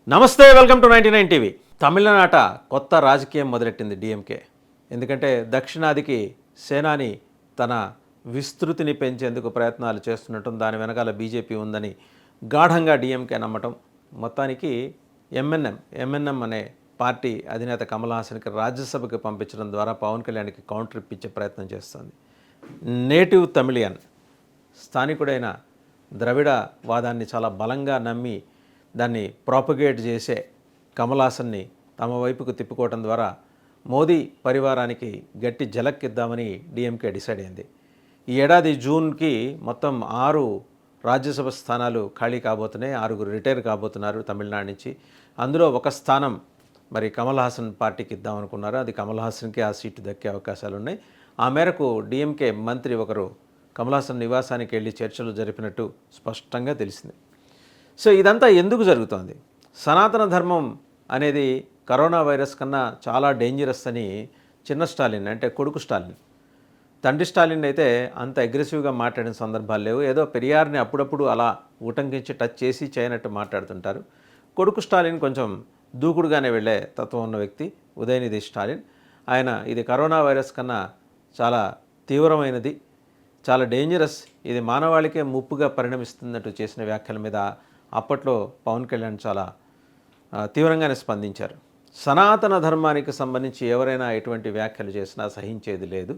నమస్తే, welcome to 99 TV. తమిళనాట కొత్త రాజకీయం మొదలెట్టింది డిఎంకే. ఎందుకంటే దక్షిణాదికి సేనాని తన విస్తృతిని పెంచేందుకు ప్రయత్నాలు చేస్తున్నట్టు, దాని వెనకాల బీజేపీ ఉందని గాఢంగా డిఎంకే నమ్మటం. మొత్తానికి ఎంఎన్ఎం అనే పార్టీ అధినేత కమల్ హాసన్కి రాజ్యసభకి పంపించడం ద్వారా పవన్ కళ్యాణ్కి కౌంటర్ ఇప్పించే ప్రయత్నం చేస్తుంది. నేటివ్ తమిళియన్, స్థానికుడైన ద్రవిడ వాదాన్ని చాలా బలంగా నమ్మి దాన్ని ప్రాపగేట్ చేసే కమల్ హాసన్ని తమ వైపుకు తిప్పుకోవటం ద్వారా మోదీ పరివారానికి గట్టి జలక్కిద్దామని డిఎంకే డిసైడ్ అయింది. ఈ ఏడాది జూన్కి మొత్తం 6 రాజ్యసభ స్థానాలు ఖాళీ కాబోతున్నాయి. 6 రిటైర్ కాబోతున్నారు తమిళనాడు నుంచి. అందులో ఒక స్థానం మరి కమల్ హాసన్ పార్టీకి ఇద్దామనుకున్నారు. అది కమల్ హాసన్కి ఆ సీటు దక్కే అవకాశాలు ఉన్నాయి. ఆ మేరకు డిఎంకే మంత్రి ఒకరు కమల్ హాసన్ నివాసానికి వెళ్ళి చర్చలు జరిపినట్టు స్పష్టంగా తెలిసింది. సో ఇదంతా ఎందుకు జరుగుతోంది? సనాతన ధర్మం అనేది కరోనా వైరస్ కన్నా చాలా డేంజరస్ అని చిన్న స్టాలిన్, అంటే కొడుకు స్టాలిన్, తండ్రి స్టాలిన్ అయితే అంత అగ్రెసివ్గా మాట్లాడిన సందర్భాలు లేవు. ఏదో పెరియార్ని అప్పుడప్పుడు అలా ఉటంకించి టచ్ చేసి చేయనట్టు మాట్లాడుతుంటారు. కొడుకు స్టాలిన్ కొంచెం దూకుడుగానే వెళ్ళే తత్వం ఉన్న వ్యక్తి, ఉదయనిధి స్టాలిన్. ఆయన ఇది కరోనా వైరస్ కన్నా చాలా తీవ్రమైనది, చాలా డేంజరస్, ఇది మానవాళికే ముప్పుగా పరిణమిస్తున్నట్టు చేసిన వ్యాఖ్యల మీద అప్పట్లో పవన్ కళ్యాణ్ చాలా తీవ్రంగానే స్పందించారు. సనాతన ధర్మానికి సంబంధించి ఎవరైనా ఎటువంటి వ్యాఖ్యలు చేసినా సహించేది లేదు,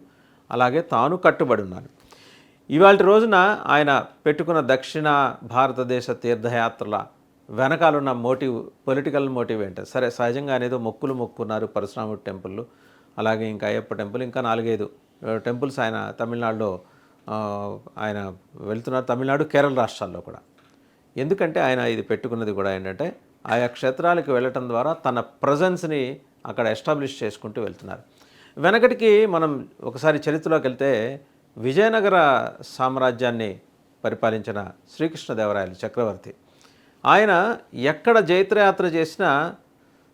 అలాగే తాను కట్టుబడి ఉన్నాను. ఇవాళ రోజున ఆయన పెట్టుకున్న దక్షిణ భారతదేశ తీర్థయాత్రల వెనకాలన్న మోటివ్, పొలిటికల్ మోటివ్ ఏంటి? సరే, సహజంగా అనేదో మొక్కులు మొక్కున్నారు, పరశురాముడి టెంపుల్, అలాగే ఇంకా అయ్యప్ప టెంపుల్, ఇంకా 4-5 టెంపుల్స్ ఆయన తమిళనాడులో ఆయన వెళ్తున్నారు. తమిళనాడు, కేరళ రాష్ట్రాల్లో కూడా. ఎందుకంటే ఆయన ఇది పెట్టుకున్నది కూడా ఏంటంటే ఆయా క్షేత్రాలకు వెళ్ళటం ద్వారా తన ప్రజెన్స్ని అక్కడ ఎస్టాబ్లిష్ చేసుకుంటూ వెళ్తున్నారు. వెనకటికి మనం ఒకసారి చరిత్రలోకి వెళ్తే విజయనగర సామ్రాజ్యాన్ని పరిపాలించిన శ్రీకృష్ణదేవరాయలు చక్రవర్తి, ఆయన ఎక్కడ జైత్రయాత్ర చేసినా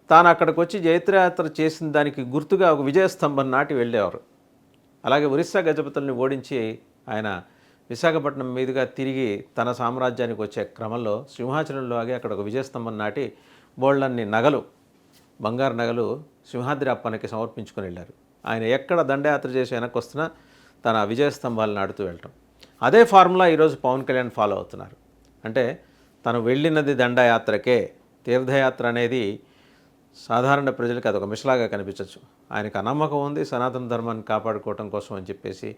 తాను అక్కడికి వచ్చి జైత్రయాత్ర చేసిన దానికి గుర్తుగా ఒక విజయస్తంభం నాటి వెళ్ళేవారు. అలాగే ఒరిస్సా గజపతుల్ని ఓడించి ఆయన విశాఖపట్నం మీదుగా తిరిగి తన సామ్రాజ్యానికి వచ్చే క్రమంలో సింహాచలంలో ఆగి అక్కడ ఒక విజయస్తంభం నాటి బోళ్ళన్ని నగలు, బంగారు నగలు సింహాద్రి అప్పన్నకి సమర్పించుకొని వెళ్ళారు. ఆయన ఎక్కడ దండయాత్ర చేసి వెనక్కి వస్తున్నా తన విజయస్తంభాలు నాడుతూ వెళ్ళటం. అదే ఫార్ములా ఈరోజు పవన్ కళ్యాణ్ ఫాలో అవుతున్నారు. అంటే తను వెళ్ళినది దండయాత్రకే. తీర్థయాత్ర అనేది సాధారణ ప్రజలకు అదొక మిషలాగా కనిపించవచ్చు. ఆయనకు నమ్మకం ఉంది సనాతన ధర్మాన్ని కాపాడుకోవటం కోసం అని చెప్పేసి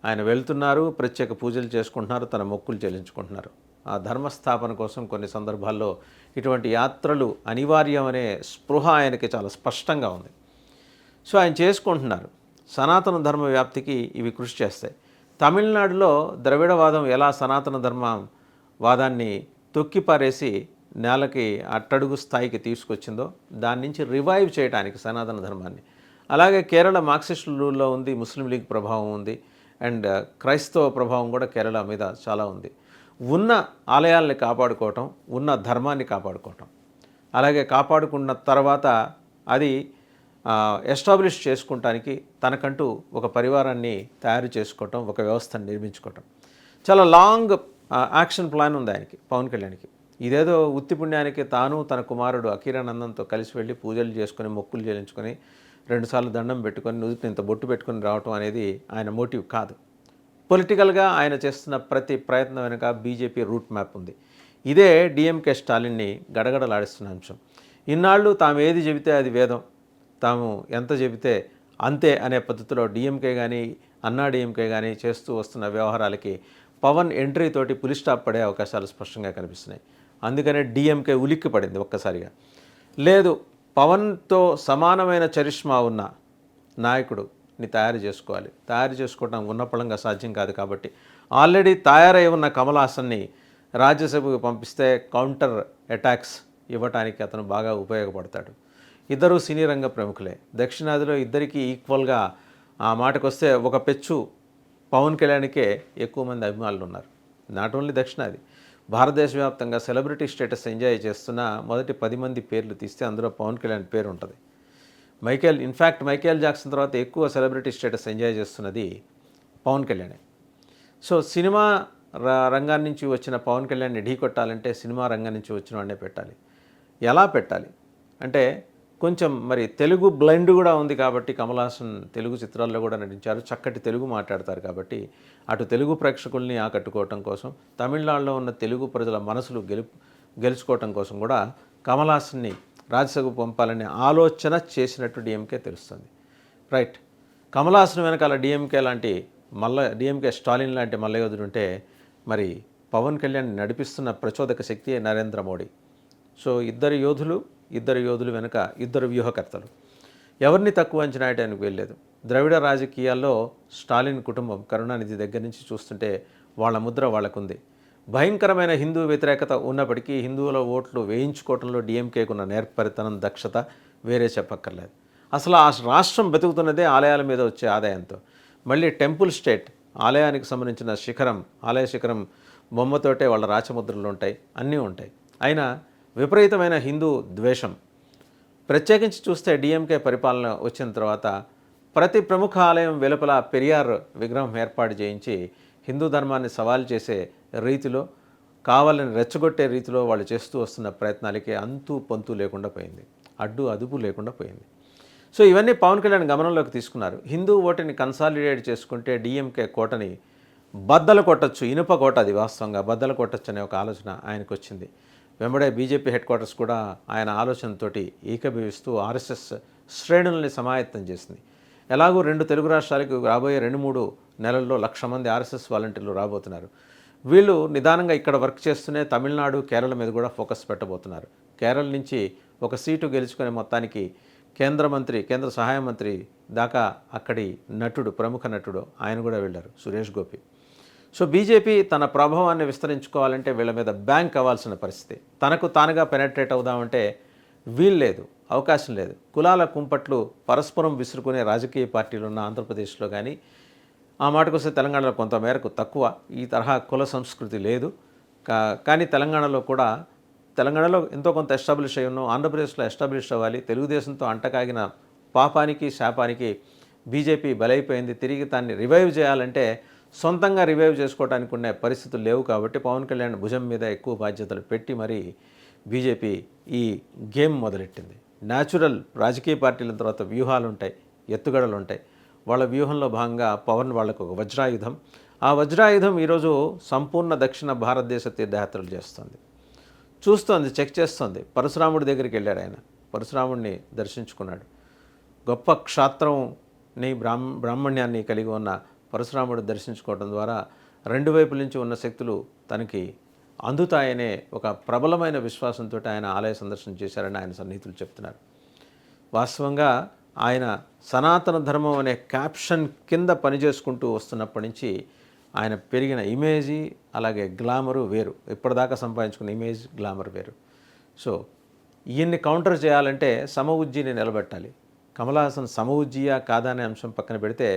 ఆయన వెళ్తున్నారు, ప్రత్యేక పూజలు చేసుకుంటున్నారు, తన మొక్కులు చెల్లించుకుంటున్నారు. ఆ ధర్మస్థాపన కోసం కొన్ని సందర్భాల్లో ఇటువంటి యాత్రలు అనివార్యమనే స్పృహ ఆయనకి చాలా స్పష్టంగా ఉంది. సో ఆయన చేసుకుంటున్నారు. సనాతన ధర్మ వ్యాప్తికి ఇవి కృషి చేస్తాయి. తమిళనాడులో ద్రవిడవాదం ఎలా సనాతన ధర్మ వాదాన్ని తొక్కిపారేసి నేలకి అట్టడుగు స్థాయికి తీసుకొచ్చిందో దాని నుంచి రివైవ్ చేయడానికి సనాతన ధర్మాన్ని, అలాగే కేరళ మార్క్సిస్ట్ రూల్లో ఉంది, ముస్లిం లీగ్ ప్రభావం ఉంది, అండ్ క్రైస్తవ ప్రభావం కూడా కేరళ మీద చాలా ఉంది. ఉన్న ఆలయాల్ని కాపాడుకోవటం, ఉన్న ధర్మాన్ని కాపాడుకోవటం, అలాగే కాపాడుకున్న తర్వాత అది ఎస్టాబ్లిష్ చేసుకుంటానికి తనకంటూ ఒక పరివారాన్ని తయారు చేసుకోవటం, ఒక వ్యవస్థను నిర్మించుకోవటం, చాలా లాంగ్ యాక్షన్ ప్లాన్ ఉంది ఆయనకి, పవన్ కళ్యాణ్కి. ఇదేదో ఉత్తి పుణ్యానికి తాను తన కుమారుడు అఖీరానందంతో కలిసి వెళ్ళి పూజలు చేసుకొని మొక్కులు చెల్లించుకొని 2 సార్లు దండం పెట్టుకొని నుదుటిని ఇంత బొట్టు పెట్టుకొని రావటం అనేది ఆయన మోటివ్ కాదు. పొలిటికల్గా ఆయన చేస్తున్న ప్రతి ప్రయత్నం వెనుక బీజేపీ రూట్ మ్యాప్ ఉంది. ఇదే డిఎంకే స్టాలిన్ని గడగడలాడిస్తున్న అంశం. ఇన్నాళ్ళు తాము ఏది చెబితే అది వేదం, తాము ఎంత చెబితే అంతే అనే పద్ధతిలో డిఎంకే కానీ అన్నా డిఎంకే కానీ చేస్తూ వస్తున్న వ్యవహారాలకి పవన్ ఎంట్రీతోటి పులి స్టాప్ పడే అవకాశాలు స్పష్టంగా కనిపిస్తున్నాయి. అందుకనే డిఎంకే ఉలిక్కి పడింది ఒక్కసారిగా. లేదు, పవన్తో సమానమైన చరిష్మా ఉన్న నాయకుడిని తయారు చేసుకోవాలి. తయారు చేసుకోవడం ఉన్నపళంగా సాధ్యం కాదు. కాబట్టి ఆల్రెడీ తయారై ఉన్న కమల్ హాసన్ని రాజ్యసభకు పంపిస్తే కౌంటర్ అటాక్స్ ఇవ్వటానికి అతను బాగా ఉపయోగపడతాడు. ఇద్దరు సినీ రంగ ప్రముఖులే. దక్షిణాదిలో ఇద్దరికీ ఈక్వల్గా ఆ మాటకు వస్తే ఒక పెచ్చు పవన్ కళ్యాణ్కే ఎక్కువ మంది అభిమానులు ఉన్నారు. నాట్ ఓన్లీ దక్షిణాది, భారతదేశ వ్యాప్తంగా సెలబ్రిటీ స్టేటస్ ఎంజాయ్ చేస్తున్న మొదటి 10 మంది పేర్లు తీస్తే అందులో పవన్ కళ్యాణ్ పేరు ఉంటుంది. మైకేల్ జాక్సన్ తర్వాత ఎక్కువ సెలబ్రిటీ స్టేటస్ ఎంజాయ్ చేస్తున్నది పవన్ కళ్యాణే. సో సినిమా రంగాన్ని నుంచి వచ్చిన పవన్ కళ్యాణ్ని ఢీ కొట్టాలంటే సినిమా రంగం నుంచి వచ్చిన వాడినే పెట్టాలి. ఎలా పెట్టాలి అంటే కొంచెం మరి తెలుగు బ్లైండ్ కూడా ఉంది కాబట్టి కమల్ హాసన్ తెలుగు చిత్రాల్లో కూడా నటించారు, చక్కటి తెలుగు మాట్లాడతారు కాబట్టి అటు తెలుగు ప్రేక్షకుల్ని ఆకట్టుకోవటం కోసం, తమిళనాడులో ఉన్న తెలుగు ప్రజల మనసులు గెలుచుకోవటం కోసం కూడా కమల్ హాసన్ని రాజ్యసభకు పంపాలనే ఆలోచన చేసినట్టు డిఎంకే తెలుస్తుంది. రైట్. కమల్ హాసన్ వెనకాల డిఎంకే లాంటి డిఎంకే స్టాలిన్ లాంటి మల్లయోధుడు ఉంటే మరి పవన్ కళ్యాణ్ నడిపిస్తున్న ప్రచోదక శక్తి నరేంద్ర మోడీ. సో ఇద్దరు యోధులు వెనుక ఇద్దరు వ్యూహకర్తలు. ఎవరిని తక్కువ అంచనా వేయడానికి వెళ్ళలేదు. ద్రవిడ రాజకీయాల్లో స్టాలిన్ కుటుంబం కరుణానిధి దగ్గర నుంచి చూస్తుంటే వాళ్ళ ముద్ర వాళ్ళకుంది. భయంకరమైన హిందూ వ్యతిరేకత ఉన్నప్పటికీ హిందువుల ఓట్లు వేయించుకోవడంలో డిఎంకేకున్న నేర్పరితనం, దక్షత వేరే చెప్పక్కర్లేదు. అసలు ఆ రాష్ట్రం బతుకుతున్నదే ఆలయాల మీద వచ్చే ఆదాయంతో. మళ్ళీ టెంపుల్ స్టేట్, ఆలయానికి సంబంధించిన ఆలయ శిఖరం బొమ్మతోటే వాళ్ళ రాచముద్రలు ఉంటాయి, అన్నీ ఉంటాయి. అయినా విపరీతమైన హిందూ ద్వేషం. ప్రత్యేకించి చూస్తే డిఎంకే పరిపాలన వచ్చిన తర్వాత ప్రతి ప్రముఖ ఆలయం వెలుపల పెరియార్ విగ్రహం ఏర్పాటు చేయించి హిందూ ధర్మాన్ని సవాల్ చేసే రీతిలో, కావాలని రెచ్చగొట్టే రీతిలో వాళ్ళు చేస్తూ వస్తున్న ప్రయత్నాలకి అంతు పొంతు లేకుండా పోయింది, అదుపు లేకుండా పోయింది. సో ఇవన్నీ పవన్ కళ్యాణ్ గమనంలోకి తీసుకున్నారు. హిందూ ఓటుని కన్సాలిడేట్ చేసుకుంటే డిఎంకే కోటని బద్దలు కొట్టచ్చు, ఇనుప కోట అది వాస్తవంగా బద్దలు కొట్టచ్చు అనే ఒక ఆలోచన ఆయనకు వచ్చింది. వెంబడే బీజేపీ హెడ్ క్వార్టర్స్ కూడా ఆయన ఆలోచనతోటి ఏకీభవిస్తూ ఆర్ఎస్ఎస్ శ్రేణుల్ని సమాయత్తం చేసింది. ఎలాగో 2 తెలుగు రాష్ట్రాలకు రాబోయే 2-3 నెలల్లో 1,00,000 మంది ఆర్ఎస్ఎస్ వాలంటీర్లు రాబోతున్నారు. వీళ్ళు నిదానంగా ఇక్కడ వర్క్ చేస్తూనే తమిళనాడు, కేరళ మీద కూడా ఫోకస్ పెట్టబోతున్నారు. కేరళ నుంచి ఒక సీటు గెలుచుకునే మొత్తానికి కేంద్ర సహాయ మంత్రి దాకా అక్కడి ప్రముఖ నటుడు ఆయన కూడా వెళ్ళారు, సురేష్ గోపి. సో బీజేపీ తన ప్రభావాన్ని విస్తరించుకోవాలంటే వీళ్ళ మీద బ్యాంక్ అవ్వాల్సిన పరిస్థితి. తనకు తానుగా పెనట్రేట్ అవుదామంటే వీల్లేదు, అవకాశం లేదు. కులాల కుంపట్లు పరస్పరం విసురుకునే రాజకీయ పార్టీలు ఉన్న ఆంధ్రప్రదేశ్లో కానీ, ఆ మాటకొస్తే తెలంగాణలో కొంతమేరకు తక్కువ ఈ తరహా కుల సంస్కృతి లేదు. కానీ తెలంగాణలో ఎంతో కొంత ఎస్టాబ్లిష్ అయి ఉన్నాం, ఆంధ్రప్రదేశ్లో ఎస్టాబ్లిష్ అవ్వాలి. తెలుగుదేశంతో అంటకాగిన పాపానికి శాపానికి బీజేపీ బలైపోయింది. తిరిగి దాన్ని రివైవ్ చేయాలంటే సొంతంగా రివైవ్ చేసుకోవడానికి ఉండే పరిస్థితులు లేవు. కాబట్టి పవన్ కళ్యాణ్ భుజం మీద ఎక్కువ బాధ్యతలు పెట్టి మరి బీజేపీ ఈ గేమ్ మొదలెట్టింది. న్యాచురల్ రాజకీయ పార్టీల తర్వాత వ్యూహాలు ఉంటాయి, ఎత్తుగడలు ఉంటాయి. వాళ్ళ వ్యూహంలో భాగంగా పవన్ వాళ్ళకు ఒక వజ్రాయుధం. ఆ వజ్రాయుధం ఈరోజు సంపూర్ణ దక్షిణ భారతదేశ తీర్థయాత్రలు చూస్తోంది, చెక్ చేస్తోంది. పరశురాముడి దగ్గరికి వెళ్ళాడు ఆయన, పరశురాముడిని దర్శించుకున్నాడు. గొప్ప క్షాత్రంని బ్రాహ్మణ్యాన్ని కలిగి ఉన్న పరశురాముడు దర్శించుకోవడం ద్వారా 2 వైపుల నుంచి ఉన్న శక్తులు తనకి అందుతాయనే ఒక ప్రబలమైన విశ్వాసంతో ఆయన ఆలయ సందర్శన చేశారని ఆయన సన్నిహితులు చెప్తున్నారు. వాస్తవంగా ఆయన సనాతన ధర్మం అనే క్యాప్షన్ కింద పనిచేసుకుంటూ వస్తున్నప్పటి నుంచి ఆయన పెరిగిన ఇమేజీ అలాగే గ్లామరు వేరు. ఇప్పటిదాకా సంపాదించుకున్న ఇమేజ్, గ్లామర్ వేరు. సో ఈయన్ని కౌంటర్ చేయాలంటే సమఉజ్జీని నిలబెట్టాలి. కమల్ హాసన్ సమఉజ్జీయా కాదా అనే అంశం పక్కన పెడితే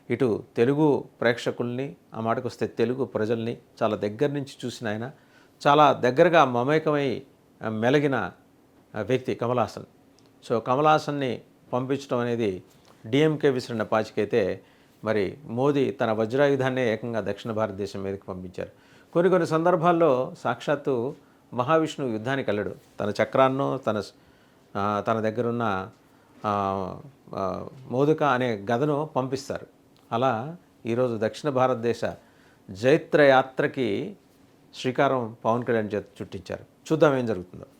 ఇటు తెలుగు ప్రేక్షకుల్ని, ఆ మాటకు వస్తే తెలుగు ప్రజల్ని చాలా దగ్గర నుంచి చూసిన ఆయన, చాలా దగ్గరగా మమేకమై మెలిగిన వ్యక్తి కమల్ హాసన్. సో కమల్ హాసన్ని పంపించడం అనేది డిఎంకే విసిరిన పాచికైతే మరి మోదీ తన వజ్రాయుధాన్నే ఏకంగా దక్షిణ భారతదేశం మీదకి పంపించారు. కొన్ని సందర్భాల్లో సాక్షాత్తు మహావిష్ణువు యుద్ధానికి వెళ్ళడు, తన చక్రాన్నో తన దగ్గరున్న మోదుక అనే గదను పంపిస్తారు. అలా ఈరోజు దక్షిణ భారతదేశ జైత్రయాత్రకి శ్రీకారం పవన్ కళ్యాణ్ చుట్టించారు. చూద్దాం ఏం జరుగుతుందో.